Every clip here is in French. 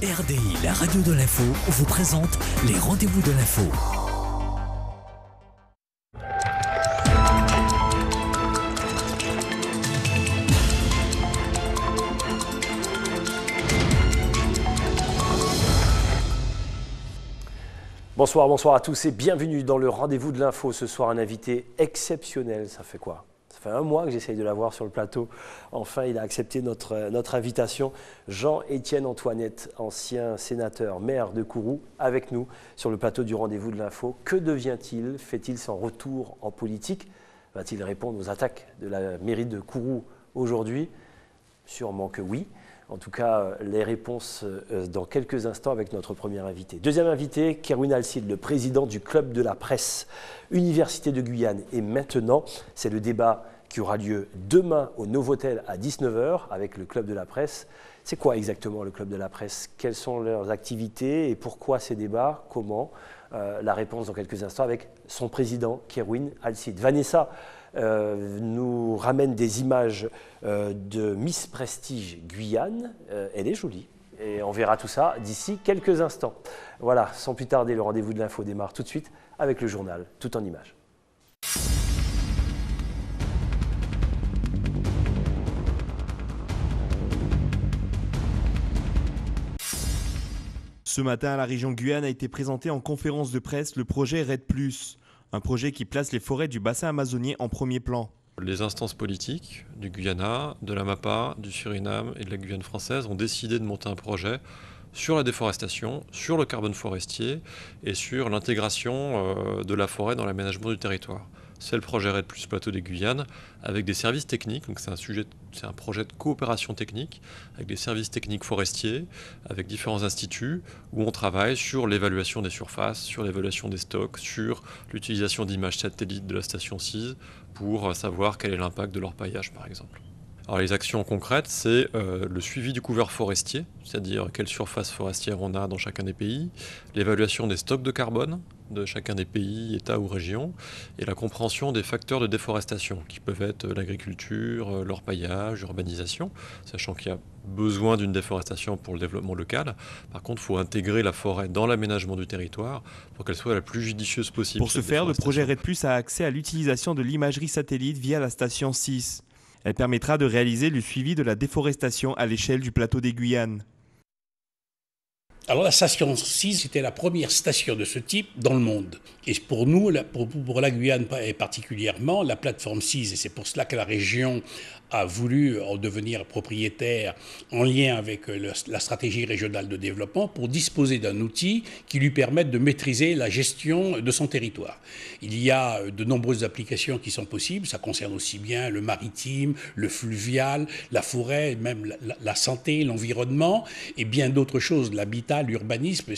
RDI, la radio de l'info, vous présente les rendez-vous de l'info. Bonsoir à tous et bienvenue dans le rendez-vous de l'info. Ce soir, un invité exceptionnel. Ça fait quoi? Ça fait un mois que j'essaye de l'avoir sur le plateau. Enfin, il a accepté notre invitation. Jean-Étienne Antoinette, ancien sénateur, maire de Kourou, avec nous sur le plateau du rendez-vous de l'info. Que devient-il? Fait-il son retour en politique? Va-t-il répondre aux attaques de la mairie de Kourou aujourd'hui? Sûrement que oui. En tout cas, les réponses dans quelques instants avec notre premier invité. Deuxième invité, Kerwin Alcide, le président du Club de la Presse, Université de Guyane. Et maintenant, c'est le débat qui aura lieu demain au Novotel à 19h avec le Club de la Presse. C'est quoi exactement le Club de la Presse? Quelles sont leurs activités et pourquoi ces débats? Comment? La réponse dans quelques instants avec son président, Kerwin Alcide. Vanessa nous ramène des images de Miss Prestige Guyane. Elle est jolie et on verra tout ça d'ici quelques instants. Voilà, sans plus tarder, le rendez-vous de l'info démarre tout de suite avec le journal, tout en images. Ce matin, à la région Guyane a été présenté en conférence de presse le projet RED+, un projet qui place les forêts du bassin amazonien en premier plan. Les instances politiques du Guyana, de la MAPA, du Suriname et de la Guyane française ont décidé de monter un projet sur la déforestation, sur le carbone forestier et sur l'intégration de la forêt dans l'aménagement du territoire. C'est le projet RED+ Plateau des Guyanes avec des services techniques. Donc c'est un projet de coopération technique avec des services techniques forestiers, avec différents instituts où on travaille sur l'évaluation des surfaces, sur l'évaluation des stocks, sur l'utilisation d'images satellites de la station 6 pour savoir quel est l'impact de l'orpaillage par exemple. Alors les actions concrètes, c'est le suivi du couvert forestier, c'est-à-dire quelle surface forestière on a dans chacun des pays, l'évaluation des stocks de carbone de chacun des pays, États ou régions, et la compréhension des facteurs de déforestation, qui peuvent être l'agriculture, l'orpaillage, l'urbanisation, sachant qu'il y a besoin d'une déforestation pour le développement local. Par contre, il faut intégrer la forêt dans l'aménagement du territoire pour qu'elle soit la plus judicieuse possible. Pour ce faire, le projet RED+ a accès à l'utilisation de l'imagerie satellite via la station 6. Elle permettra de réaliser le suivi de la déforestation à l'échelle du plateau des Guyanes. Alors la station 6, c'était la première station de ce type dans le monde. Et pour nous, pour la Guyane particulièrement, la plateforme 6, et c'est pour cela que la région a voulu en devenir propriétaire en lien avec la stratégie régionale de développement pour disposer d'un outil qui lui permette de maîtriser la gestion de son territoire. Il y a de nombreuses applications qui sont possibles, ça concerne aussi bien le maritime, le fluvial, la forêt, même la santé, l'environnement et bien d'autres choses, l'habitat, l'urbanisme.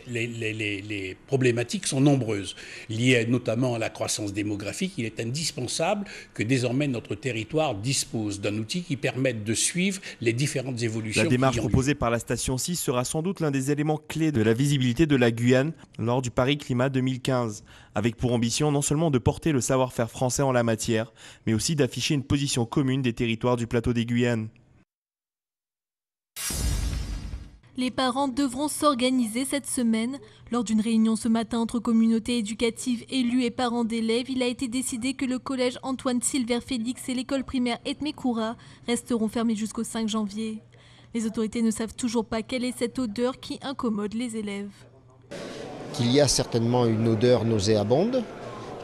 Les problématiques sont nombreuses, liées notamment à la croissance démographique. Il est indispensable que désormais notre territoire dispose d'un outil qui permette de suivre les différentes évolutions. La démarche proposée par la station 6 sera sans doute l'un des éléments clés de la visibilité de la Guyane lors du Paris Climat 2015, avec pour ambition non seulement de porter le savoir-faire français en la matière, mais aussi d'afficher une position commune des territoires du plateau des Guyanes. Les parents devront s'organiser cette semaine. Lors d'une réunion ce matin entre communautés éducatives, élus et parents d'élèves, il a été décidé que le collège Antoine Silver Félix et l'école primaire Etmekoura resteront fermés jusqu'au 5 janvier. Les autorités ne savent toujours pas quelle est cette odeur qui incommode les élèves. Qu'il y a certainement une odeur nauséabonde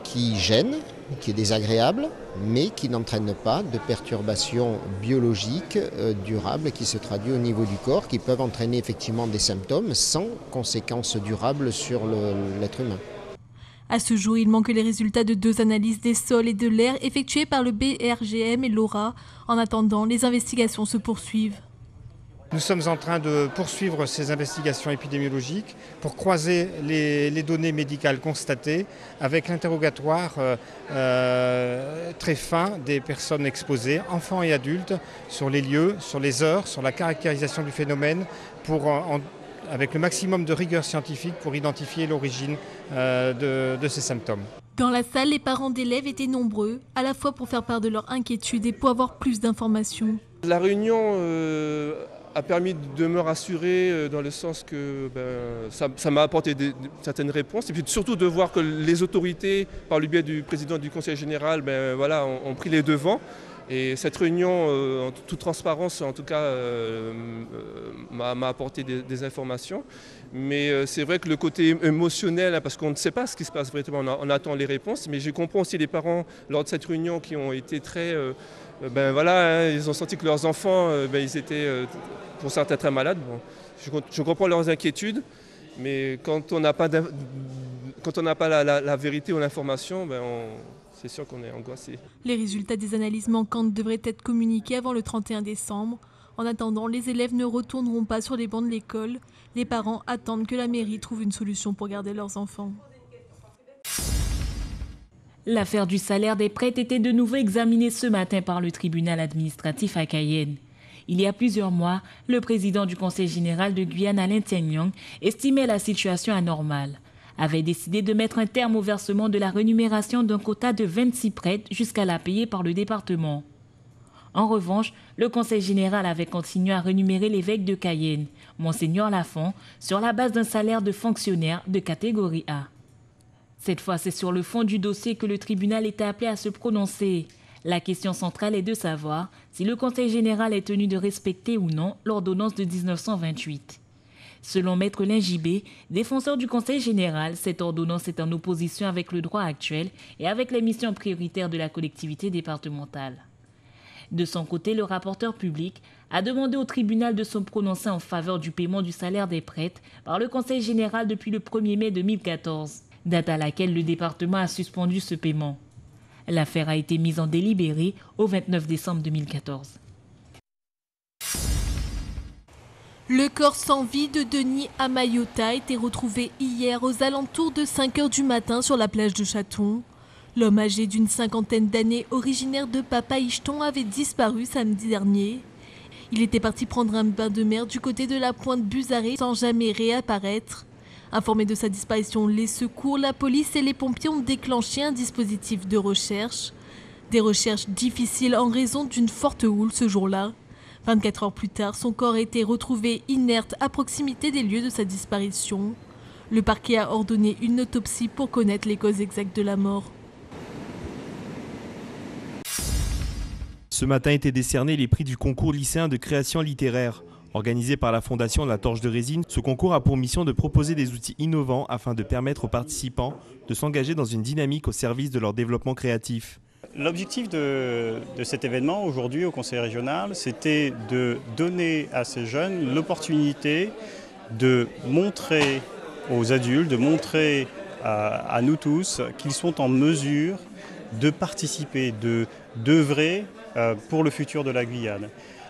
qui gêne, qui est désagréable, mais qui n'entraîne pas de perturbations biologiques durables qui se traduisent au niveau du corps, qui peuvent entraîner effectivement des symptômes sans conséquences durables sur l'être humain. À ce jour, il manque les résultats de 2 analyses des sols et de l'air effectuées par le BRGM et l'ORA. En attendant, les investigations se poursuivent. Nous sommes en train de poursuivre ces investigations épidémiologiques pour croiser les données médicales constatées avec l'interrogatoire très fin des personnes exposées, enfants et adultes, sur les lieux, sur les heures, sur la caractérisation du phénomène, avec le maximum de rigueur scientifique pour identifier l'origine de ces symptômes. Dans la salle, les parents d'élèves étaient nombreux, à la fois pour faire part de leur inquiétude et pour avoir plus d'informations. La réunion a permis de me rassurer dans le sens que ça m'a apporté certaines réponses. Et puis surtout de voir que les autorités, par le biais du président du Conseil général, ont pris les devants. Et cette réunion, en toute transparence, en tout cas, m'a apporté des informations. Mais c'est vrai que le côté émotionnel, parce qu'on ne sait pas ce qui se passe vraiment, on attend les réponses. Mais je comprends aussi les parents, lors de cette réunion, qui ont été très... ils ont senti que leurs enfants, ils étaient pour certains très malades. Bon, je comprends leurs inquiétudes, mais quand on n'a pas la vérité ou l'information, c'est sûr qu'on est angoissé. Les résultats des analyses manquantes devraient être communiqués avant le 31 décembre. En attendant, les élèves ne retourneront pas sur les bancs de l'école. Les parents attendent que la mairie trouve une solution pour garder leurs enfants. L'affaire du salaire des prêtres était de nouveau examinée ce matin par le tribunal administratif à Cayenne. Il y a plusieurs mois, le président du Conseil général de Guyane, Alain Tianyong, estimait la situation anormale, avait décidé de mettre un terme au versement de la rémunération d'un quota de 26 prêtres jusqu'à la payer par le département. En revanche, le Conseil général avait continué à rémunérer l'évêque de Cayenne, Monseigneur Lafont, sur la base d'un salaire de fonctionnaire de catégorie A. Cette fois, c'est sur le fond du dossier que le tribunal était appelé à se prononcer. La question centrale est de savoir si le Conseil général est tenu de respecter ou non l'ordonnance de 1928. Selon Maître Lingibé, défenseur du Conseil général, cette ordonnance est en opposition avec le droit actuel et avec les missions prioritaires de la collectivité départementale. De son côté, le rapporteur public a demandé au tribunal de se prononcer en faveur du paiement du salaire des prêtres par le Conseil général depuis le 1er mai 2014, date à laquelle le département a suspendu ce paiement. L'affaire a été mise en délibéré au 29 décembre 2014. Le corps sans vie de Denis Amayota a été retrouvé hier aux alentours de 5 h du matin sur la plage de Chaton. L'homme âgé d'une 50aine d'années, originaire de Papaïcheton, avait disparu samedi dernier. Il était parti prendre un bain de mer du côté de la pointe Buzaré sans jamais réapparaître. Informés de sa disparition, les secours, la police et les pompiers ont déclenché un dispositif de recherche. Des recherches difficiles en raison d'une forte houle ce jour-là. 24 heures plus tard, son corps a été retrouvé inerte à proximité des lieux de sa disparition. Le parquet a ordonné une autopsie pour connaître les causes exactes de la mort. Ce matin étaient décernés les prix du concours lycéen de création littéraire. Organisé par la Fondation de la Torche de Résine, ce concours a pour mission de proposer des outils innovants afin de permettre aux participants de s'engager dans une dynamique au service de leur développement créatif. L'objectif de cet événement aujourd'hui au Conseil régional, c'était de donner à ces jeunes l'opportunité de montrer aux adultes, de montrer à nous tous qu'ils sont en mesure de participer, d'œuvrer pour le futur de la Guyane.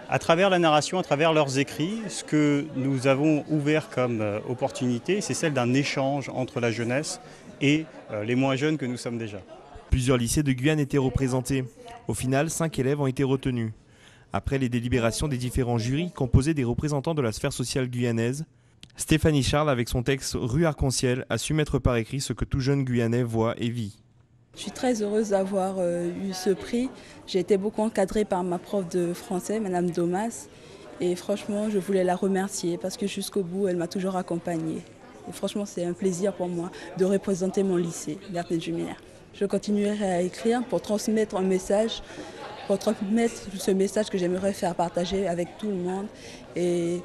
À travers la narration, à travers leurs écrits, ce que nous avons ouvert comme opportunité, c'est celle d'un échange entre la jeunesse et les moins jeunes que nous sommes déjà. Plusieurs lycées de Guyane étaient représentés. Au final, 5 élèves ont été retenus. Après les délibérations des différents jurys composés des représentants de la sphère sociale guyanaise, Stéphanie Charles, avec son texte « Rue Arc-en-Ciel », a su mettre par écrit ce que tout jeune Guyanais voit et vit. Je suis très heureuse d'avoir eu ce prix. J'ai été beaucoup encadrée par ma prof de français, Madame Domas. Et franchement, je voulais la remercier parce que jusqu'au bout, elle m'a toujours accompagnée. Et franchement, c'est un plaisir pour moi de représenter mon lycée, Berthet-Juminaire. Je continuerai à écrire pour transmettre un message, pour transmettre ce message que j'aimerais faire partager avec tout le monde et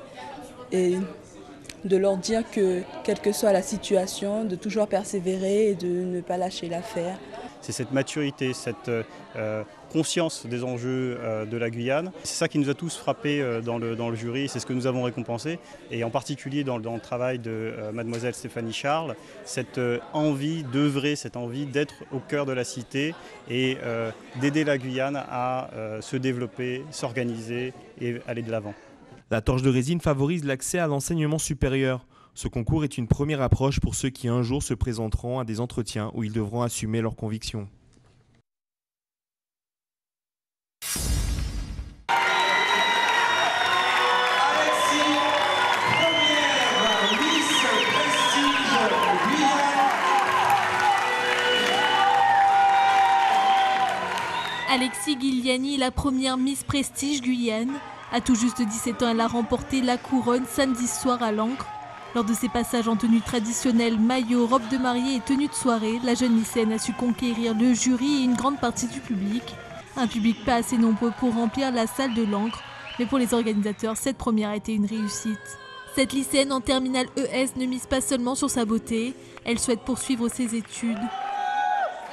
de leur dire que, quelle que soit la situation, de toujours persévérer et de ne pas lâcher l'affaire. C'est cette maturité, cette conscience des enjeux de la Guyane. C'est ça qui nous a tous frappés dans le jury, c'est ce que nous avons récompensé. Et en particulier dans le travail de mademoiselle Stéphanie Charles, cette envie d'œuvrer, cette envie d'être au cœur de la cité et d'aider la Guyane à se développer, s'organiser et aller de l'avant. La Torche de Résine favorise l'accès à l'enseignement supérieur. Ce concours est une première approche pour ceux qui un jour se présenteront à des entretiens où ils devront assumer leurs convictions. Alexis Guiliani est la première Miss Prestige Guyane. À tout juste 17 ans, elle a remporté la couronne samedi soir à l'Ancre. Lors de ses passages en tenue traditionnelle, maillot, robe de mariée et tenue de soirée, la jeune lycéenne a su conquérir le jury et une grande partie du public. Un public pas assez nombreux pour remplir la salle de l'Ancre, mais pour les organisateurs, cette première a été une réussite. Cette lycéenne en terminale ES ne mise pas seulement sur sa beauté, elle souhaite poursuivre ses études.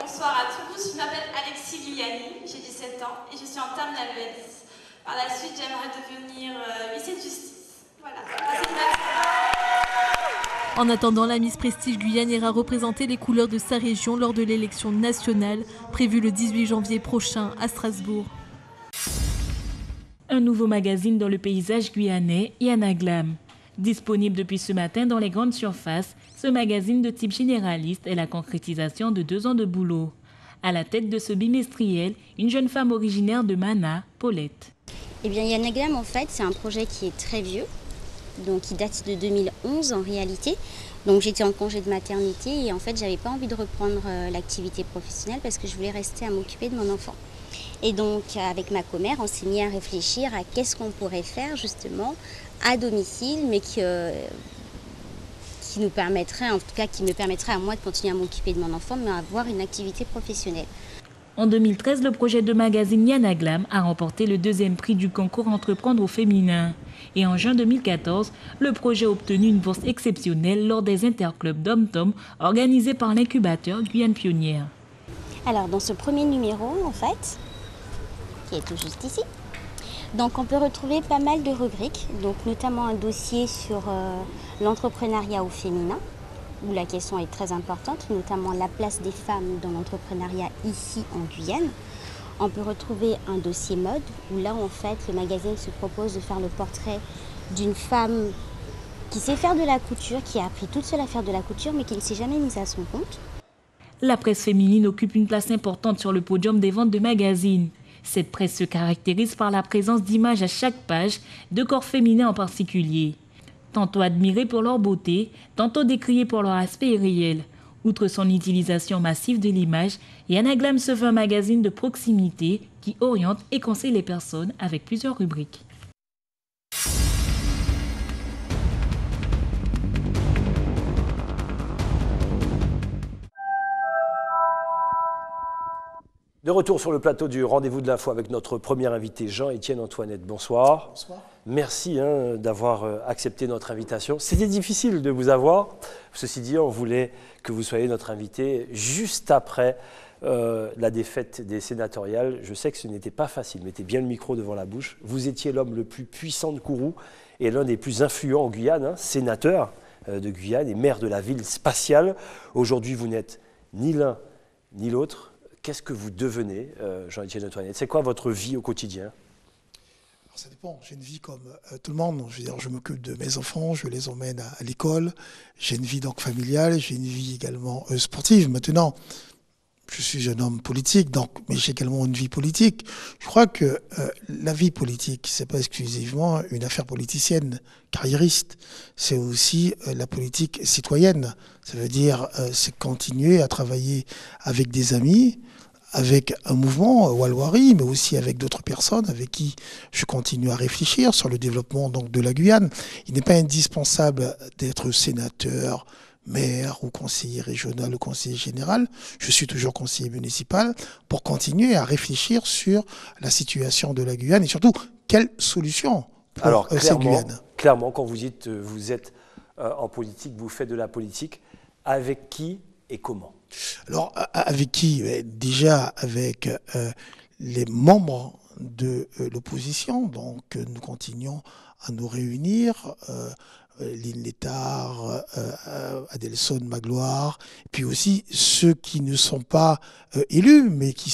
Bonsoir à tous, je m'appelle Alexis Guiliani, j'ai 17 ans et je suis en terminale ES. Par la suite, j'aimerais devenir huissier de justice. Voilà, En attendant, la Miss Prestige Guyane ira représenter les couleurs de sa région lors de l'élection nationale, prévue le 18 janvier prochain à Strasbourg. Un nouveau magazine dans le paysage guyanais, Yana Glam. Disponible depuis ce matin dans les grandes surfaces, ce magazine de type généraliste est la concrétisation de 2 ans de boulot. À la tête de ce bimestriel, une jeune femme originaire de Mana, Paulette. Eh bien, Yana Glam, en fait, c'est un projet qui est très vieux, donc qui date de 2011 en réalité. Donc j'étais en congé de maternité et en fait, j'avais pas envie de reprendre l'activité professionnelle parce que je voulais rester à m'occuper de mon enfant. Et donc, avec ma commère, on s'est mis à réfléchir à qu'est-ce qu'on pourrait faire justement à domicile, mais qui nous permettrait, en tout cas qui me permettrait à moi de continuer à m'occuper de mon enfant, mais à avoir une activité professionnelle. En 2013, le projet de magazine Yana Glam a remporté le 2e prix du concours Entreprendre au féminin. Et en juin 2014, le projet a obtenu une bourse exceptionnelle lors des interclubs Dom-Tom organisés par l'incubateur Guyane Pionnière. Alors, dans ce premier numéro, en fait, qui est tout juste ici, donc on peut retrouver pas mal de rubriques, donc notamment un dossier sur l'entrepreneuriat au féminin, où la question est très importante, notamment la place des femmes dans l'entrepreneuriat ici en Guyane. On peut retrouver un dossier mode, où là en fait le magazine se propose de faire le portrait d'une femme qui sait faire de la couture, qui a appris toute seule à faire de la couture, mais qui ne s'est jamais mise à son compte. La presse féminine occupe une place importante sur le podium des ventes de magazines. Cette presse se caractérise par la présence d'images à chaque page, de corps féminins en particulier. Tantôt admirés pour leur beauté, tantôt décriés pour leur aspect irréel. Outre son utilisation massive de l'image, Yana Glam se veut un magazine de proximité qui oriente et conseille les personnes avec plusieurs rubriques. De retour sur le plateau du Rendez-vous de l'info avec notre premier invité, Jean-Étienne Antoinette. Bonsoir. Bonsoir. Merci d'avoir accepté notre invitation. C'était difficile de vous avoir. Ceci dit, on voulait que vous soyez notre invité juste après la défaite des sénatoriales. Je sais que ce n'était pas facile. Mettez bien le micro devant la bouche. Vous étiez l'homme le plus puissant de Kourou et l'un des plus influents en Guyane, sénateur de Guyane et maire de la ville spatiale. Aujourd'hui, vous n'êtes ni l'un ni l'autre. Qu'est-ce que vous devenez, Jean-Étienne Antoinette? C'est quoi votre vie au quotidien? Alors ça dépend. J'ai une vie comme tout le monde. Je veux dire, je m'occupe de mes enfants, je les emmène à l'école. J'ai une vie donc familiale, j'ai une vie également sportive. Maintenant, je suis un homme politique, donc, mais j'ai également une vie politique. Je crois que la vie politique, c'est pas exclusivement une affaire politicienne, carriériste. C'est aussi la politique citoyenne. Ça veut dire, c'est continuer à travailler avec des amis, avec un mouvement, Walwari, mais aussi avec d'autres personnes avec qui je continue à réfléchir sur le développement donc, de la Guyane. Il n'est pas indispensable d'être sénateur, maire ou conseiller régional ou conseiller général. Je suis toujours conseiller municipal pour continuer à réfléchir sur la situation de la Guyane et surtout, quelle solution pour cette Guyane. Clairement, quand vous dites vous êtes en politique, vous faites de la politique, avec qui et comment? Alors, avec qui? Déjà avec les membres de l'opposition. Donc, nous continuons à nous réunir. Lynn Létard, Adelson Magloire, puis aussi ceux qui ne sont pas élus, mais qui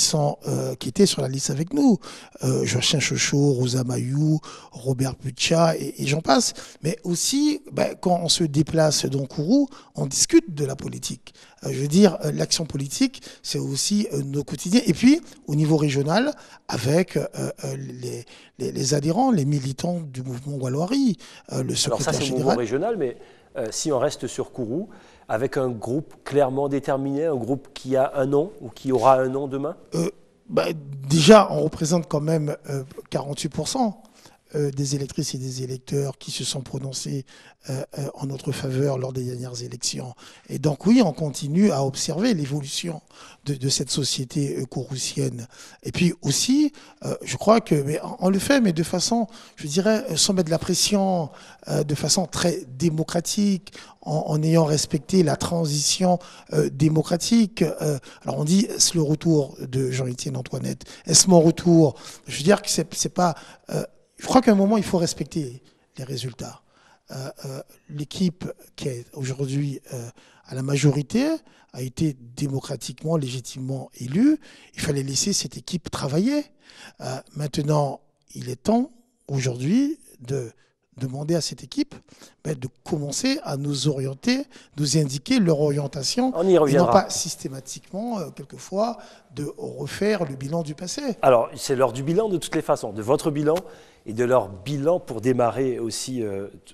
étaient sur la liste avec nous. Joachim Chocho, Rosa Mayou, Robert Puccia, et j'en passe. Mais aussi, quand on se déplace dans Kourou, on discute de la politique. Je veux dire, l'action politique, c'est aussi nos quotidiens. Et puis, au niveau régional, avec les adhérents, les militants du mouvement Walwari, le secrétaire général. Alors ça, c'est au niveau régional, mais si on reste sur Kourou, avec un groupe clairement déterminé, un groupe qui a un nom ou qui aura un nom demain? Déjà, on représente quand même 48%. des électrices et des électeurs qui se sont prononcés en notre faveur lors des dernières élections. Et donc oui, on continue à observer l'évolution de cette société kouroussienne. Et puis aussi, je crois que on le fait, mais de façon, je dirais, sans mettre de la pression, de façon très démocratique, en ayant respecté la transition démocratique. Alors on dit, est-ce le retour de Jean-Étienne Antoinette? Est-ce mon retour? Je veux dire que c'est pas... je crois qu'à un moment, il faut respecter les résultats. L'équipe qui est aujourd'hui à la majorité a été démocratiquement, légitimement élue. Il fallait laisser cette équipe travailler. Maintenant, il est temps, aujourd'hui, de demander à cette équipe de commencer à nous orienter, nous indiquer leur orientation. On y reviendra. Et non pas systématiquement, quelquefois, de refaire le bilan du passé. Alors, c'est l'heure du bilan de toutes les façons, de votre bilan et de leur bilan pour démarrer aussi.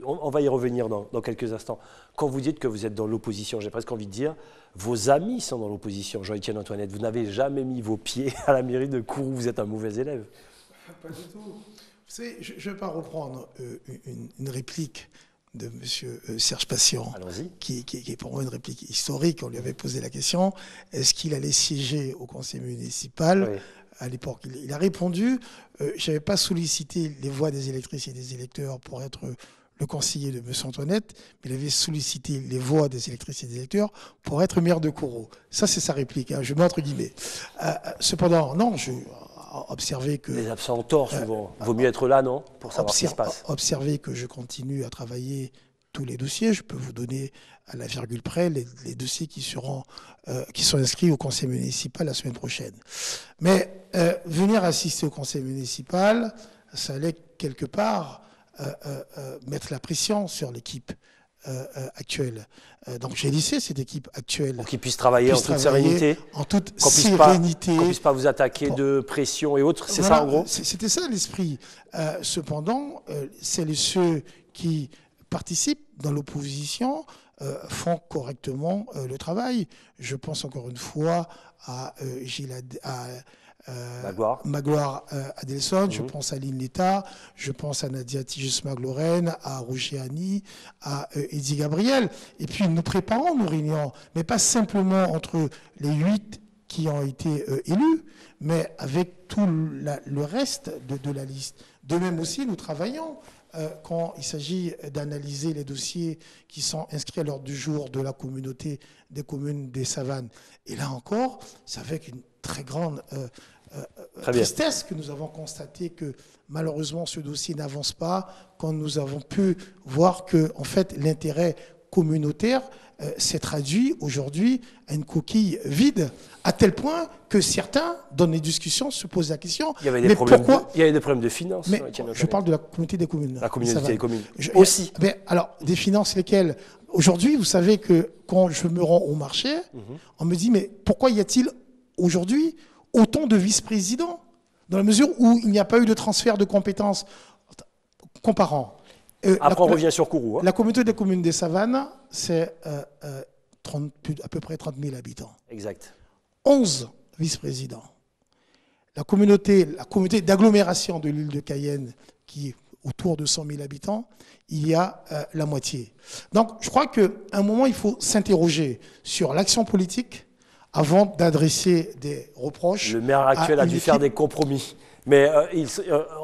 On va y revenir dans quelques instants. Quand vous dites que vous êtes dans l'opposition, j'ai presque envie de dire, vos amis sont dans l'opposition, Jean-Étienne Antoinette. Vous n'avez jamais mis vos pieds à la mairie de Kourou, vous êtes un mauvais élève. Pas du tout. Vous savez, je ne vais pas reprendre une réplique de M. Serge Patient, qui est pour moi une réplique historique. On lui avait posé la question, est-ce qu'il allait siéger au conseil municipal? Oui. À l'époque, il a répondu, je n'avais pas sollicité les voix des électrices et des électeurs pour être le conseiller de M. Antoinette, mais il avait sollicité les voix des électrices et des électeurs pour être maire de Kourou. Ça, c'est sa réplique, hein, je mets entre guillemets. Cependant, non, je... observer que... Les absents ont tort souvent. Vaut mieux être là, non? Pour savoir ce qui se passe. Observer que je continue à travailler tous les dossiers. Je peux vous donner à la virgule près les dossiers qui sont inscrits au conseil municipal la semaine prochaine. Mais venir assister au conseil municipal, ça allait quelque part mettre la pression sur l'équipe actuelle. Donc j'ai laissé cette équipe actuelle. Pour qu'ils puissent travailler en toute sérénité. En toute sérénité. Qu'on puisse pas vous attaquer de pression et autres. C'est ça en gros? C'était ça l'esprit. Cependant, celles et ceux qui participent dans l'opposition font correctement le travail. Je pense encore une fois à Magloire Adelson, je pense à Lynn Letta, je pense à Nadia Tigesmag-Lorraine, à Roger Annie, à Eddy Gabriel. Et puis nous préparons nos réunions, mais pas simplement entre les 8 qui ont été élus, mais avec tout le reste de la liste. De même aussi, nous travaillons quand il s'agit d'analyser les dossiers qui sont inscrits à l'ordre du jour de la communauté des communes des Savanes. Et là encore, c'est avec une très grande tristesse que nous avons constaté que malheureusement ce dossier n'avance pas, quand nous avons pu voir que en fait l'intérêt communautaire s'est traduit aujourd'hui à une coquille vide, à tel point que certains, dans les discussions, se posent la question. Il y avait des problèmes de finances. Mais je parle de la communauté des communes. La communauté des communes. Aussi. Mais alors, des finances lesquelles? Aujourd'hui, vous savez que quand je me rends au marché, on me dit, mais pourquoi y a-t-il aujourd'hui autant de vice-présidents? Dans la mesure où il n'y a pas eu de transfert de compétences. Comparant. Après, on revient sur Kourou. La communauté des communes des Savanes, c'est à peu près 30 000 habitants. Exact. 11 vice-présidents. La communauté d'agglomération de l'île de Cayenne, qui est autour de 100 000 habitants, il y a la moitié. Donc, je crois qu'à un moment, il faut s'interroger sur l'action politique avant d'adresser des reproches. Le maire actuel a dû faire des compromis. Mais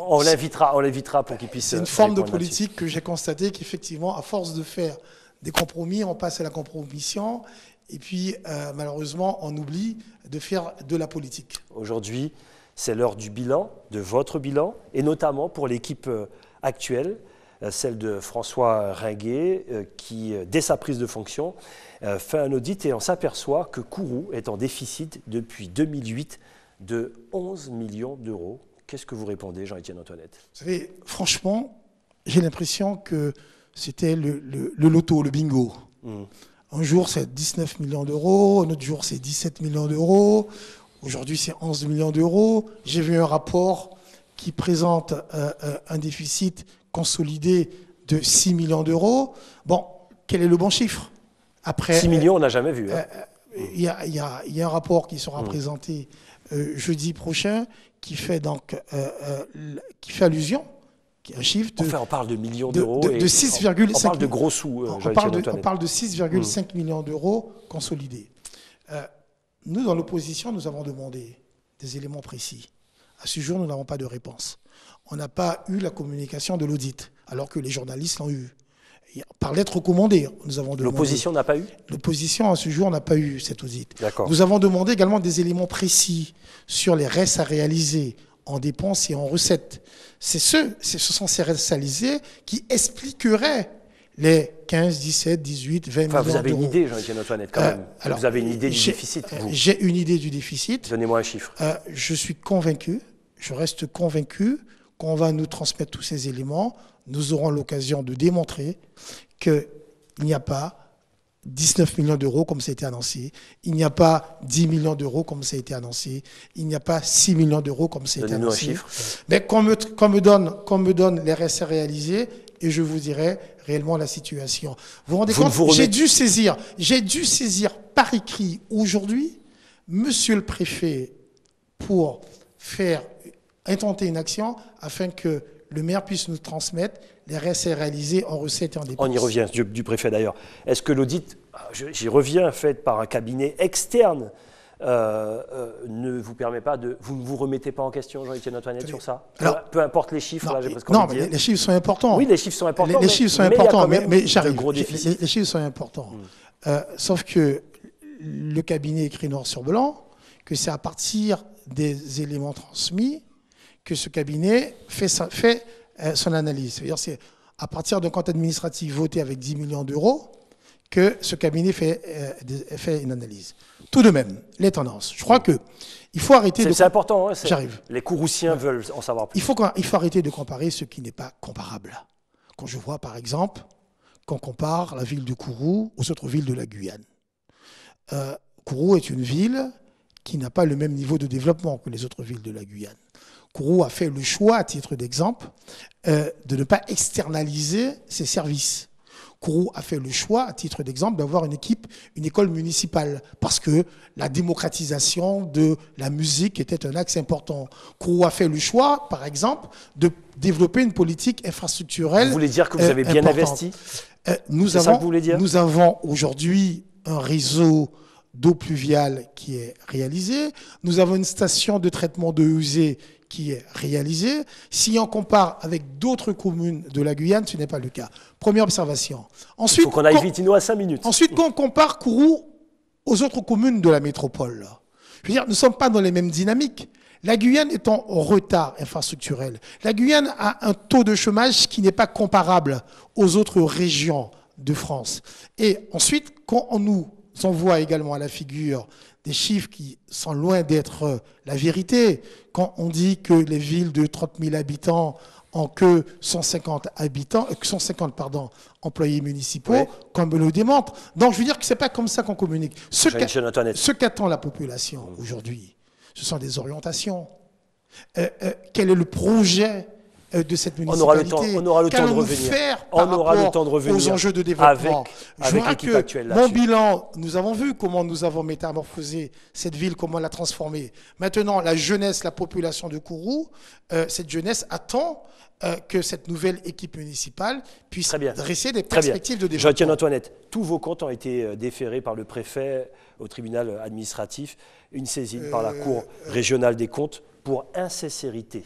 on l'invitera pour qu'il puisse... C'est une forme de politique que j'ai constaté qu'effectivement, à force de faire des compromis, on passe à la compromission. Et puis, malheureusement, on oublie de faire de la politique. Aujourd'hui, c'est l'heure du bilan, de votre bilan, et notamment pour l'équipe actuelle, celle de François Ringuet, qui, dès sa prise de fonction, fait un audit et on s'aperçoit que Kourou est en déficit depuis 2008 de 11 millions d'euros. Qu'est-ce que vous répondez, Jean-Étienne Antoinette? Vous savez, franchement, j'ai l'impression que c'était le loto, le bingo. Un jour, c'est 19 millions d'euros, un autre jour, c'est 17 millions d'euros. Aujourd'hui, c'est 11 millions d'euros. J'ai vu un rapport qui présente un déficit consolidé de 6 millions d'euros. Bon, quel est le bon chiffre? Après, 6 millions, on n'a jamais vu. Il y a un rapport qui sera présenté jeudi prochain qui fait allusion, un chiffre de... Enfin, on parle de millions d'euros. De 6,5 on parle de gros sous. On parle de 6,5 millions d'euros consolidés. Nous, dans l'opposition, nous avons demandé des éléments précis. À ce jour, nous n'avons pas de réponse. On n'a pas eu la communication de l'audit, alors que les journalistes l'ont eu. Par lettre recommandée, nous avons demandé. L'opposition n'a pas eu? L'opposition, à ce jour, n'a pas eu cet audit. D'accord. Nous avons demandé également des éléments précis sur les restes à réaliser en dépenses et en recettes. Ce sont ces restes à réaliser qui expliqueraient les 15, 17, 18, 20 millions d'euros. Vous avez une idée, Jean-Étienne Antoinette, quand même. Vous avez une idée du déficit, vous? J'ai une idée du déficit. Donnez-moi un chiffre. Je suis convaincu, je reste convaincu qu'on va nous transmettre tous ces éléments. Nous aurons l'occasion de démontrer qu'il n'y a pas 19 millions d'euros comme ça a été annoncé, il n'y a pas 10 millions d'euros comme ça a été annoncé, il n'y a pas 6 millions d'euros comme ça a été annoncé. Donnez-nous un chiffre. Mais qu'on me donne les restes à réaliser et je vous dirai réellement la situation. Vous vous rendez compte, j'ai dû saisir par écrit aujourd'hui, monsieur le préfet, pour faire intenter une action afin que le maire puisse nous transmettre les restes réalisés en recettes et en dépenses. On y revient, du préfet d'ailleurs. Est-ce que l'audit, j'y reviens, fait par un cabinet externe, ne vous permet pas de... Vous ne vous remettez pas en question, Jean-Étienne Antoinette, sur ça? Alors, peu importe les chiffres, non, là, j'ai presque non, envie de mais dire. les chiffres sont importants. Oui, les chiffres sont importants. Les chiffres sont importants, mais j'arrive. Les chiffres sont importants. Sauf que le cabinet écrit noir sur blanc que c'est à partir des éléments transmis que ce cabinet fait son analyse. C'est-à-dire c'est à partir d'un compte administratif voté avec 10 millions d'euros que ce cabinet fait une analyse. Tout de même, les tendances. Je crois qu'il faut arrêter de... C'est important, hein, j'arrive. Les Kouroussiens veulent en savoir plus. Il faut arrêter de comparer ce qui n'est pas comparable. Quand je vois, par exemple, qu'on compare la ville de Kourou aux autres villes de la Guyane. Kourou est une ville qui n'a pas le même niveau de développement que les autres villes de la Guyane. Kourou a fait le choix, à titre d'exemple, de ne pas externaliser ses services. Kourou a fait le choix, à titre d'exemple, d'avoir une école municipale, parce que la démocratisation de la musique était un axe important. Kourou a fait le choix, par exemple, de développer une politique infrastructurelle. Vous voulez dire que vous avez bien investi? Nous avons aujourd'hui un réseau d'eau pluviale qui est réalisé. Nous avons une station de traitement de usées qui est réalisée. Si on compare avec d'autres communes de la Guyane, ce n'est pas le cas. Première observation. Ensuite, il faut qu'on aille vite, il nous reste 5 minutes. Ensuite, quand on compare Kourou aux autres communes de la métropole, je veux dire, nous ne sommes pas dans les mêmes dynamiques. La Guyane est en retard infrastructurel. La Guyane a un taux de chômage qui n'est pas comparable aux autres régions de France. Et ensuite, quand on nous envoie également à la figure des chiffres qui sont loin d'être la vérité, quand on dit que les villes de 30 000 habitants ont que 150 employés municipaux, ouais, qu'on me le démontre. Donc je veux dire que ce n'est pas comme ça qu'on communique. Ce qu'attend la population aujourd'hui, ce sont des orientations. Quel est le projet de cette municipalité? On aura le temps de revenir. On aura le temps de revenir aux enjeux de développement. Avec l'équipe actuelle. Mon bilan, nous avons vu comment nous avons métamorphosé cette ville, comment la transformer. Maintenant, la jeunesse, la population de Kourou, cette jeunesse attend que cette nouvelle équipe municipale puisse dresser des perspectives de développement. Jean-Étienne Antoinette, tous vos comptes ont été déférés par le préfet au tribunal administratif, une saisine par la Cour régionale des comptes pour insincérité.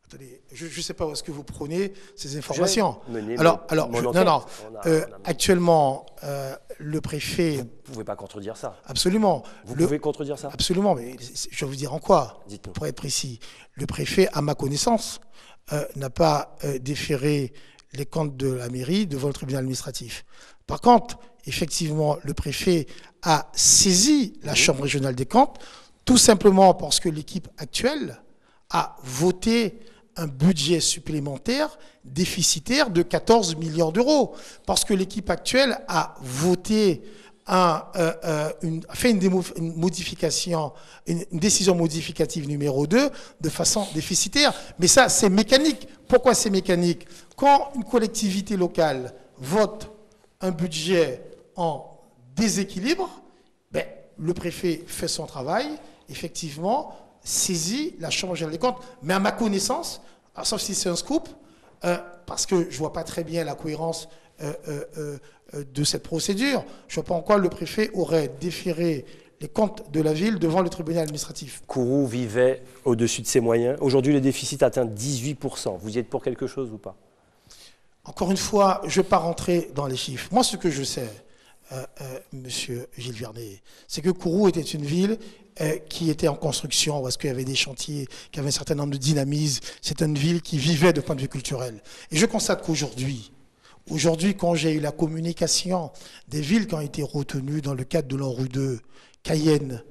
Attendez, je ne sais pas où est-ce que vous prenez ces informations. Actuellement, le préfet... Vous ne pouvez pas contredire ça. Absolument. Vous pouvez contredire ça. Absolument, mais je vais vous dire en quoi, pour être précis. Le préfet, à ma connaissance, n'a pas déféré les comptes de la mairie devant le tribunal administratif. Par contre, effectivement, le préfet a saisi la Chambre régionale des comptes, tout simplement parce que l'équipe actuelle a voté un budget supplémentaire déficitaire de 14 millions d'euros. Parce que l'équipe actuelle a voté fait une modification, une décision modificative numéro 2 de façon déficitaire. Mais ça, c'est mécanique. Pourquoi c'est mécanique? Quand une collectivité locale vote un budget en déséquilibre, le préfet fait son travail, effectivement, saisit la Chambre régionale des comptes. Mais à ma connaissance, sauf si c'est un scoop, parce que je ne vois pas très bien la cohérence de cette procédure. Je ne vois pas en quoi le préfet aurait déféré les comptes de la ville devant le tribunal administratif. Kourou vivait au-dessus de ses moyens. Aujourd'hui, le déficit atteint 18%. Vous y êtes pour quelque chose ou pas? Encore une fois, je ne vais pas rentrer dans les chiffres. Moi, ce que je sais, Monsieur Gilles Vernet, c'est que Kourou était une ville qui était en construction, parce qu'il y avait des chantiers, qui avait un certain nombre de dynamisme. C'est une ville qui vivait de point de vue culturel. Et je constate qu'aujourd'hui, quand j'ai eu la communication des villes qui ont été retenues dans le cadre de l'ANRU 2, Cayenne,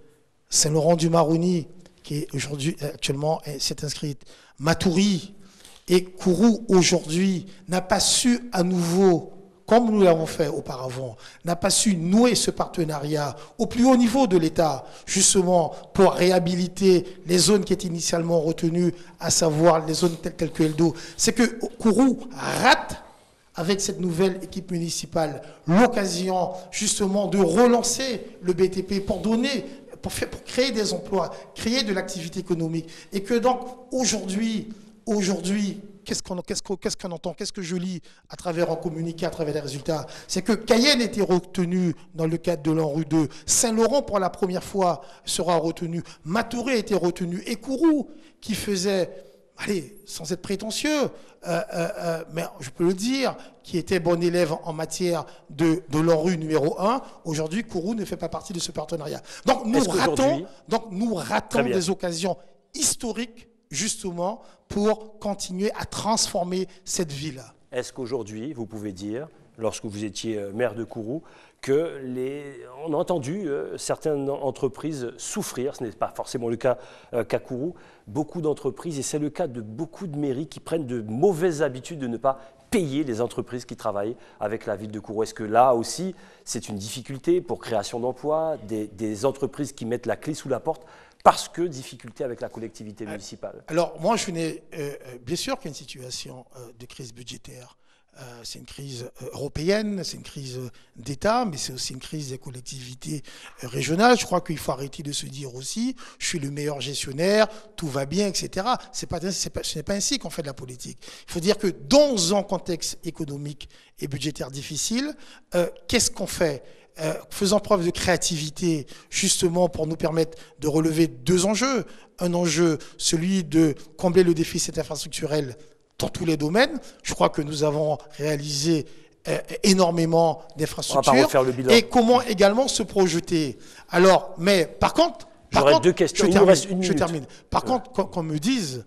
Saint-Laurent-du-Maroni, qui est aujourd'hui, actuellement, s'est inscrite, Matoury, et Kourou, aujourd'hui, n'a pas su à nouveau, comme nous l'avons fait auparavant, n'a pas su nouer ce partenariat au plus haut niveau de l'État, justement pour réhabiliter les zones qui étaient initialement retenues, à savoir les zones telles que Eldo. C'est que Kourou rate, avec cette nouvelle équipe municipale, l'occasion justement de relancer le BTP pour créer des emplois, créer de l'activité économique. Et que donc aujourd'hui, qu'est-ce qu'on entend, qu'est-ce que je lis à travers un communiqué, à travers les résultats? C'est que Cayenne était retenu dans le cadre de l'ANRU 2. Saint-Laurent, pour la première fois, sera retenu. Matoury a été retenu. Et Kourou, qui faisait, allez, sans être prétentieux, mais je peux le dire, qui était bon élève en matière de l'ANRU numéro 1, aujourd'hui, Kourou ne fait pas partie de ce partenariat. Donc nous ratons des occasions historiques, justement, pour continuer à transformer cette ville. Est-ce qu'aujourd'hui, vous pouvez dire, lorsque vous étiez maire de Kourou, on a entendu certaines entreprises souffrir, ce n'est pas forcément le cas qu'à Kourou, beaucoup d'entreprises, et c'est le cas de beaucoup de mairies qui prennent de mauvaises habitudes de ne pas payer les entreprises qui travaillent avec la ville de Kourou. Est-ce que là aussi, c'est une difficulté pour création d'emplois, des entreprises qui mettent la clé sous la porte parce que difficulté avec la collectivité municipale? Alors moi, bien sûr qu'il y a une situation de crise budgétaire. C'est une crise européenne, c'est une crise d'État, mais c'est aussi une crise des collectivités régionales. Je crois qu'il faut arrêter de se dire aussi, je suis le meilleur gestionnaire, tout va bien, etc. Ce n'est pas ainsi qu'on fait de la politique. Il faut dire que dans un contexte économique et budgétaire difficile, qu'est-ce qu'on fait? Faisant preuve de créativité, justement pour nous permettre de relever deux enjeux. Un enjeu, celui de combler le déficit infrastructurel dans tous les domaines. Je crois que nous avons réalisé énormément d'infrastructures. Et comment également se projeter. Alors, mais par contre, deux questions. Je termine. Par contre, qu'on me dise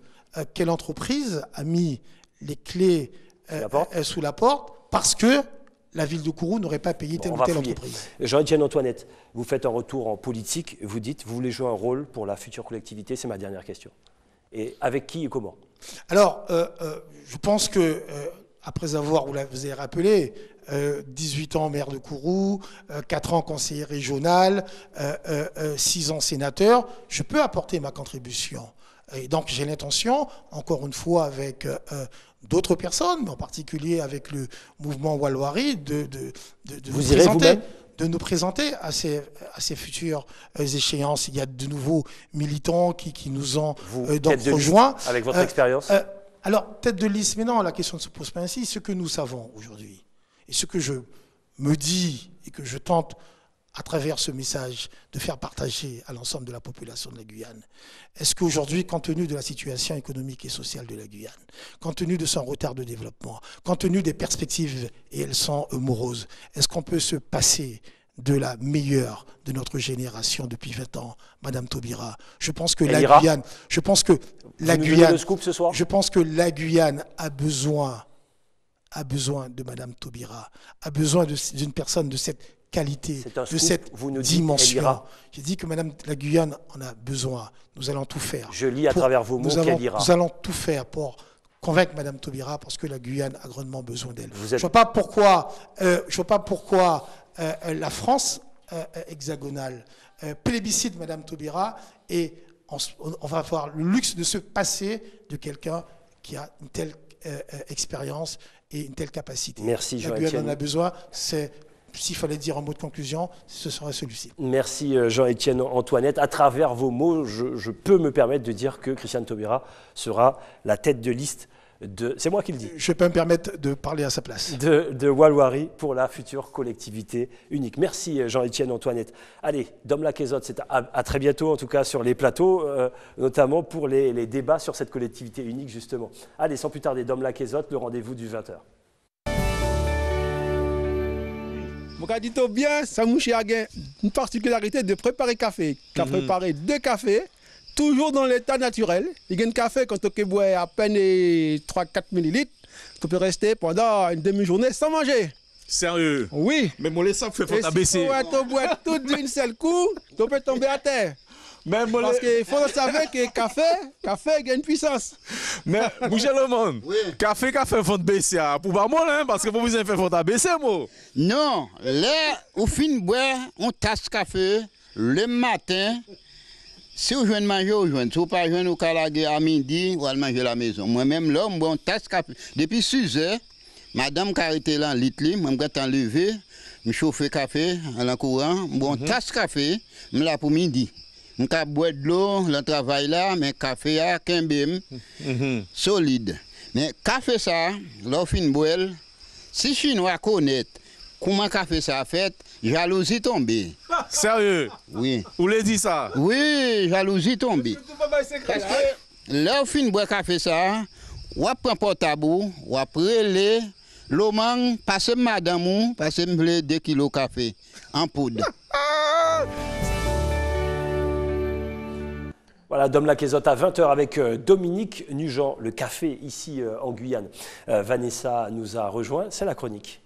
quelle entreprise a mis les clés sous la porte parce que la ville de Kourou n'aurait pas payé telle ou telle entreprise. Jean-Étienne Antoinette, vous faites un retour en politique, vous dites, vous voulez jouer un rôle pour la future collectivité, c'est ma dernière question. Et avec qui et comment? Alors, je pense que, après avoir, vous avez rappelé, 18 ans maire de Kourou, 4 ans conseiller régional, 6 ans sénateur, je peux apporter ma contribution. Et donc j'ai l'intention, encore une fois avec d'autres personnes, mais en particulier avec le mouvement Walwari, de nous présenter à ces futures échéances. Il y a de nouveaux militants qui nous ont donc rejoints. Avec votre expérience Alors, tête de liste, mais non, la question ne se pose pas ainsi. Ce que nous savons aujourd'hui, et ce que je me dis et que je tente à travers ce message de faire partager à l'ensemble de la population de la Guyane. Est-ce qu'aujourd'hui, compte tenu de la situation économique et sociale de la Guyane, compte tenu de son retard de développement, compte tenu des perspectives, et elles sont moroses, est-ce qu'on peut se passer de la meilleure de notre génération depuis 20 ans, Madame Taubira? Je pense que la Guyane, je pense que la Guyane a besoin de Madame Taubira, a besoin d'une personne de cette qualité, de cette dimension. J'ai dit que Madame la Guyane en a besoin. Nous allons tout faire. Je lis à travers vos mots qu'elle ira. Nous allons tout faire pour convaincre Madame Taubira parce que la Guyane a grandement besoin d'elle. Je ne vois pas pourquoi, la France hexagonale plébiscite Madame Taubira et on va avoir le luxe de se passer de quelqu'un qui a une telle expérience et une telle capacité. Merci Jean-Étienne. La Guyane en a besoin, s'il fallait dire un mot de conclusion, ce serait celui-ci. Merci Jean-Étienne Antoinette. À travers vos mots, je peux me permettre de dire que Christiane Taubira sera la tête de liste c'est moi qui le dis. Je peux me permettre de parler à sa place. De Walwari pour la future collectivité unique. Merci Jean-Étienne, Antoinette. Allez, Dom Laquezotte, c'est à très bientôt en tout cas sur les plateaux, notamment pour les débats sur cette collectivité unique justement. Allez, sans plus tarder, Dom Laquezotte, le rendez-vous du 20h. Mon dit bien, ça mouche a une particularité de préparer café. Préparer 2 cafés, toujours dans l'état naturel. Il y a un café quand on boit à peine 3-4 millilitres, tu peux rester pendant une demi-journée sans manger. Sérieux? Oui. Mais mon laissant fait faut t'abaisser. Si tu bois tout d'une seule coup, tu peux tomber à terre. Parce qu'il faut savoir que café a une puissance. Mais, bougez le monde. Oui. Café faut te baisser. Pour pas moi, hein, parce que pour vous avez fait faut t'abaisser, moi. Non, là, au fin de boire, on tasse café le matin. Si vous jouez manger, vous jouez. Si vous pas jouez au calagé à midi, vous allez manger à la maison. Moi-même, là, on tasse café. Depuis 6 heures, madame qui a arrêté là en litre, moi, je suis enlevé, je chauffe café à la courant, on tasse café, je là pour midi. Je bois de l'eau, le travail là, mais café à Kimbim, solide. Mais café ça, là, au fin de boire, si Chinois connaissent comment café ça a fait, jalousie tombée. Sérieux? Oui. Vous l'avez dit ça? Oui, jalousie tombée. Parce que là, au fin de boire café ça, on prend portable, on prélève l'eau mangue, passe madame, passe 2 kilos de café en poudre. Voilà, Dom Laquezotte à 20h avec Dominique Nugent, le café ici en Guyane. Vanessa nous a rejoint, c'est la chronique.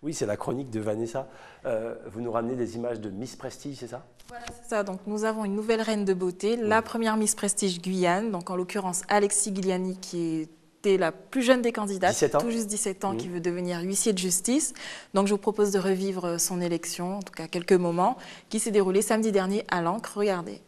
Oui, c'est la chronique de Vanessa. Vous nous ramenez des images de Miss Prestige, c'est ça? Voilà, c'est ça. Donc, nous avons une nouvelle reine de beauté, la première Miss Prestige Guyane, donc en l'occurrence Alexis Guiliani, qui était la plus jeune des candidates, tout juste 17 ans, qui veut devenir huissier de justice. Donc, je vous propose de revivre son élection, en tout cas quelques moments, qui s'est déroulée samedi dernier à l'Ancre. Regardez.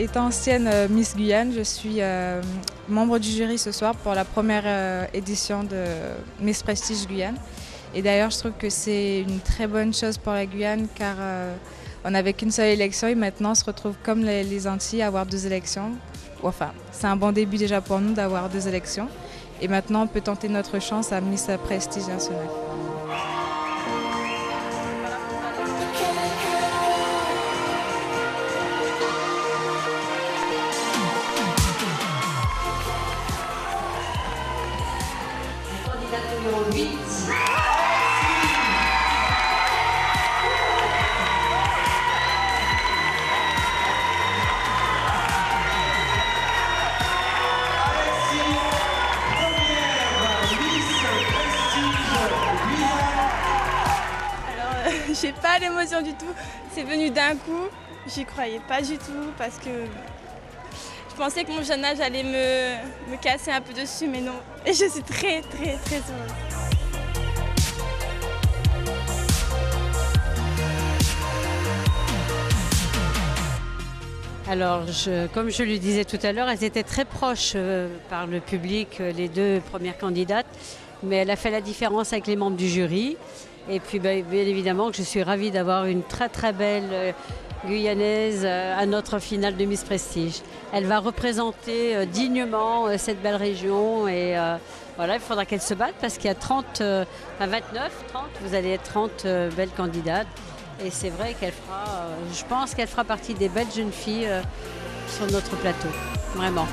Étant ancienne Miss Guyane, je suis membre du jury ce soir pour la première édition de Miss Prestige Guyane. Et d'ailleurs, je trouve que c'est une très bonne chose pour la Guyane car on n'avait qu'une seule élection et maintenant on se retrouve comme les Antilles à avoir 2 élections. Enfin, c'est un bon début déjà pour nous d'avoir 2 élections. Et maintenant, on peut tenter notre chance à Miss Prestige nationale. J'ai pas d'émotion du tout, c'est venu d'un coup, j'y croyais pas du tout parce que je pensais que mon jeune âge allait me casser un peu dessus, mais non. Et je suis très heureuse. Alors, comme je le disais tout à l'heure, elles étaient très proches par le public, les 2 premières candidates, mais elle a fait la différence avec les membres du jury. Et puis bien évidemment que je suis ravie d'avoir une très belle Guyanaise à notre finale de Miss Prestige. Elle va représenter dignement cette belle région et voilà, il faudra qu'elle se batte parce qu'il y a 29, 30, vous allez être 30 belles candidates. Et c'est vrai qu'elle fera, je pense qu'elle fera partie des belles jeunes filles sur notre plateau, vraiment.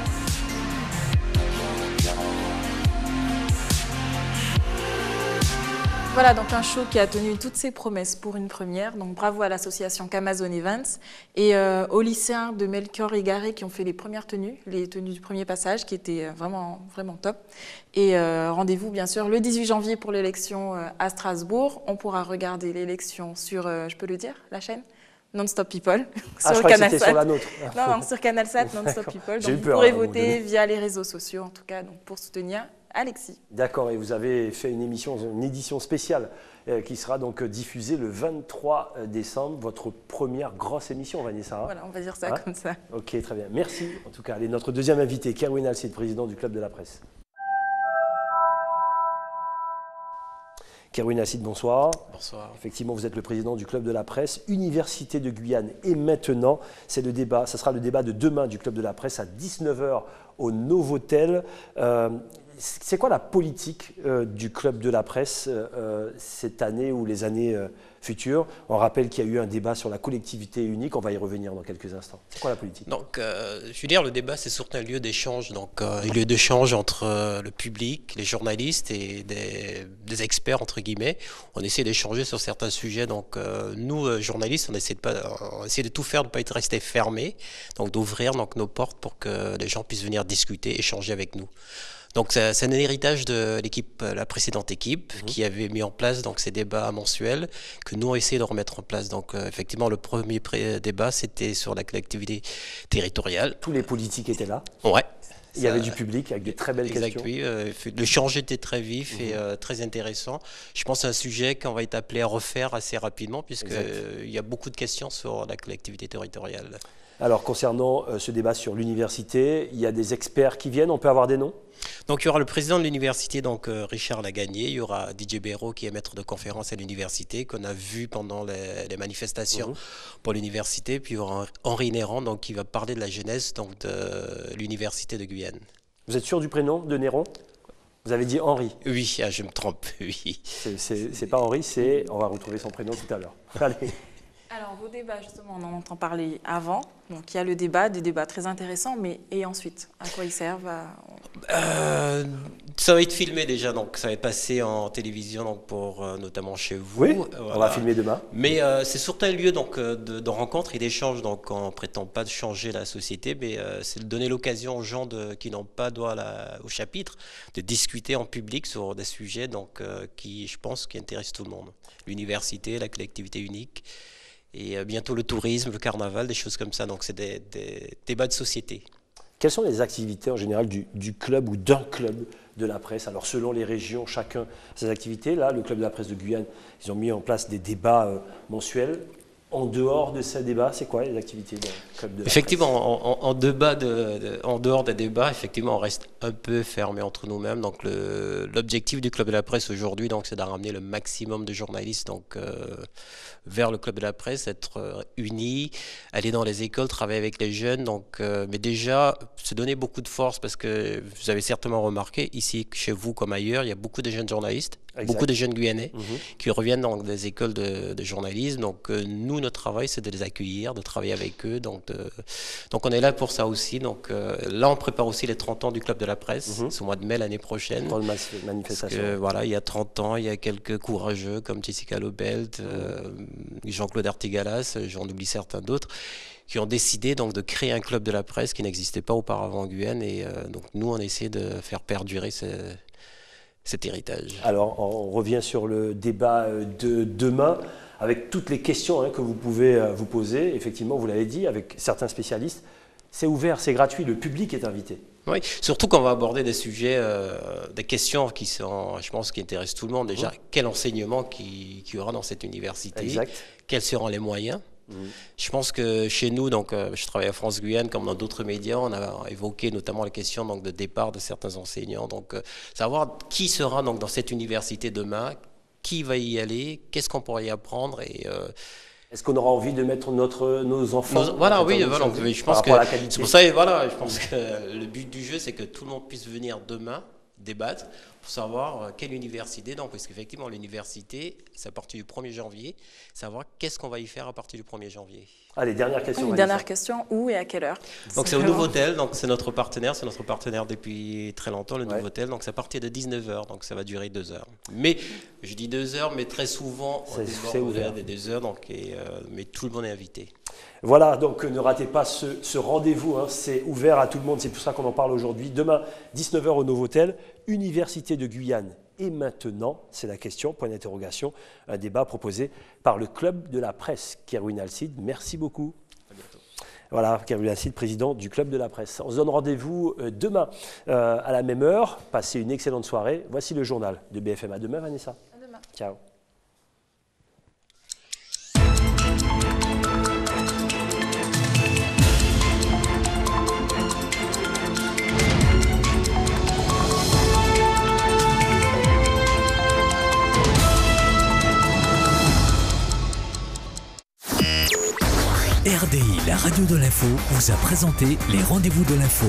Voilà, donc un show qui a tenu toutes ses promesses pour une première. Donc bravo à l'association Camazon Events et aux lycéens de Melchior et Garé qui ont fait les premières tenues, les tenues du premier passage qui étaient vraiment, vraiment top. Et rendez-vous bien sûr le 18 janvier pour l'élection à Strasbourg. On pourra regarder l'élection sur, je peux le dire, la chaîne Non-Stop People, sur CanalSat. Sur la nôtre. Non, sur CanalSat, Non-Stop People. Donc vous pourrez voter via les réseaux sociaux en tout cas donc pour soutenir Alexis. D'accord, et vous avez fait une édition spéciale qui sera donc diffusée le 23 décembre, votre première grosse émission, Vanessa. Voilà, on va dire ça comme ça. Ok, très bien. Merci. En tout cas, allez, notre deuxième invité, Kerwin Alcide, président du Club de la Presse. Kerwin Alcide, bonsoir. Bonsoir. Effectivement, vous êtes le président du Club de la Presse, Université de Guyane. Et maintenant, c'est le débat, ça sera le débat de demain du Club de la Presse à 19h au Novotel. C'est quoi la politique du Club de la Presse cette année ou les années futures? On rappelle qu'il y a eu un débat sur la collectivité unique, on va y revenir dans quelques instants. C'est quoi la politique? Donc, je veux dire, le débat, c'est surtout un lieu d'échange, donc un lieu d'échange entre le public, les journalistes et des experts, entre guillemets. On essaie d'échanger sur certains sujets, donc nous, journalistes, on essaie de tout faire, de ne pas être resté fermés, donc d'ouvrir donc, nos portes pour que les gens puissent venir discuter, échanger avec nous. Donc c'est un héritage de l'équipe, la précédente équipe, qui avait mis en place donc ces débats mensuels que nous on essayé de remettre en place. Donc effectivement le premier débat c'était sur la collectivité territoriale. Tous les politiques étaient là. Ouais. Il y avait du public avec des très belles questions. Oui, l'échange était très vif et très intéressant. Je pense que c'est un sujet qu'on va être appelé à refaire assez rapidement puisqu'il y a beaucoup de questions sur la collectivité territoriale. Alors concernant ce débat sur l'université, il y a des experts qui viennent, on peut avoir des noms? Donc il y aura le président de l'université, donc Richard Lagagné, il y aura Didier Béraud qui est maître de conférence à l'université, qu'on a vu pendant les manifestations pour l'université, puis il y aura Henri Néron donc, qui va parler de la jeunesse donc, de l'université de Guyane. Vous êtes sûr du prénom de Néron? Vous avez dit Henri? Oui, je me trompe, oui. C'est pas Henri, on va retrouver son prénom tout à l'heure. Allez. Alors, vos débats, justement, on en entend parler avant. Donc, il y a le débat, des débats très intéressants, mais et ensuite, à quoi ils servent Ça va être filmé déjà, donc ça va être passé en télévision, donc pour notamment chez vous. Oui, voilà. On va filmer demain. Mais c'est surtout un lieu donc, de rencontre et d'échange. Donc, on ne prétend pas de changer la société, mais c'est de donner l'occasion aux gens qui n'ont pas droit au chapitre de discuter en public sur des sujets donc, qui, je pense, qui intéressent tout le monde. L'université, la collectivité unique. Et bientôt le tourisme, le carnaval, des choses comme ça. Donc c'est des débats de société. Quelles sont les activités en général du club ou d'un club de la presse? Alors selon les régions, chacun ses activités. Là, le Club de la Presse de Guyane, ils ont mis en place des débats mensuels. En dehors de ces débats, c'est quoi les activités du Club de la Effectivement, en dehors des débats, effectivement, on reste un peu fermé entre nous-mêmes. Donc l'objectif du Club de la Presse aujourd'hui, c'est de ramener le maximum de journalistes donc, vers le Club de la Presse, être unis, aller dans les écoles, travailler avec les jeunes. Donc, mais déjà, se donner beaucoup de force parce que vous avez certainement remarqué, ici, chez vous comme ailleurs, il y a beaucoup de jeunes journalistes, beaucoup de jeunes Guyanais qui reviennent dans des écoles de journalisme. Donc, nous, notre travail, c'est de les accueillir, de travailler avec eux. Donc on est là pour ça aussi. Donc, là, on prépare aussi les 30 ans du Club de la Presse, c'est au mois de mai l'année prochaine. Grande manifestation. Voilà, il y a 30 ans, il y a quelques courageux comme Jessica Lobelt, Jean-Claude Artigalas, j'en oublie certains d'autres, qui ont décidé donc de créer un club de la presse qui n'existait pas auparavant en Guyane. Et donc nous, on essaie de faire perdurer cet héritage. Alors, on revient sur le débat de demain, avec toutes les questions que vous pouvez vous poser. Effectivement, vous l'avez dit, avec certains spécialistes. C'est ouvert, c'est gratuit, le public est invité. Oui, surtout quand on va aborder des sujets, des questions qui sont, je pense, qui intéressent tout le monde. Déjà, quel enseignement qu'il y aura dans cette université? Exact. Quels seront les moyens? Je pense que chez nous, donc, je travaille à France Guyane, comme dans d'autres médias, on a évoqué notamment la question donc, de départ de certains enseignants. Donc, savoir qui sera donc, dans cette université demain, qui va y aller, qu'est-ce qu'on pourrait y apprendre et est-ce qu'on aura envie de mettre nos enfants Voilà, oui, voilà, je pense que c'est pour ça, voilà, je pense que le but du jeu, c'est que tout le monde puisse venir demain débattre pour savoir quelle université. Donc, parce qu'effectivement, l'université, c'est à partir du 1er janvier, savoir qu'est-ce qu'on va y faire à partir du 1er janvier. Allez, dernière question. Une dernière question, où et à quelle heure? Donc c'est au Nouveau-Hôtel, donc c'est notre partenaire depuis très longtemps, le Nouveau-Hôtel, donc c'est à partir de 19h, donc ça va durer 2 heures. Mais, je dis 2 heures, mais très souvent, c'est ouvert des 2 heures, donc, mais tout le monde est invité. Voilà, donc ne ratez pas ce rendez-vous, hein, c'est ouvert à tout le monde, c'est pour ça qu'on en parle aujourd'hui. Demain, 19h au Nouveau-Hôtel, Université de Guyane. Et maintenant, c'est la question, point d'interrogation, un débat proposé par le Club de la Presse. Kerwin Alcide, merci beaucoup. À bientôt. Voilà, Kerwin Alcide, président du Club de la Presse. On se donne rendez-vous demain à la même heure. Passez une excellente soirée. Voici le journal de BFM. À demain, Vanessa. À demain. Ciao. RDI, la radio de l'info, vous a présenté les rendez-vous de l'info.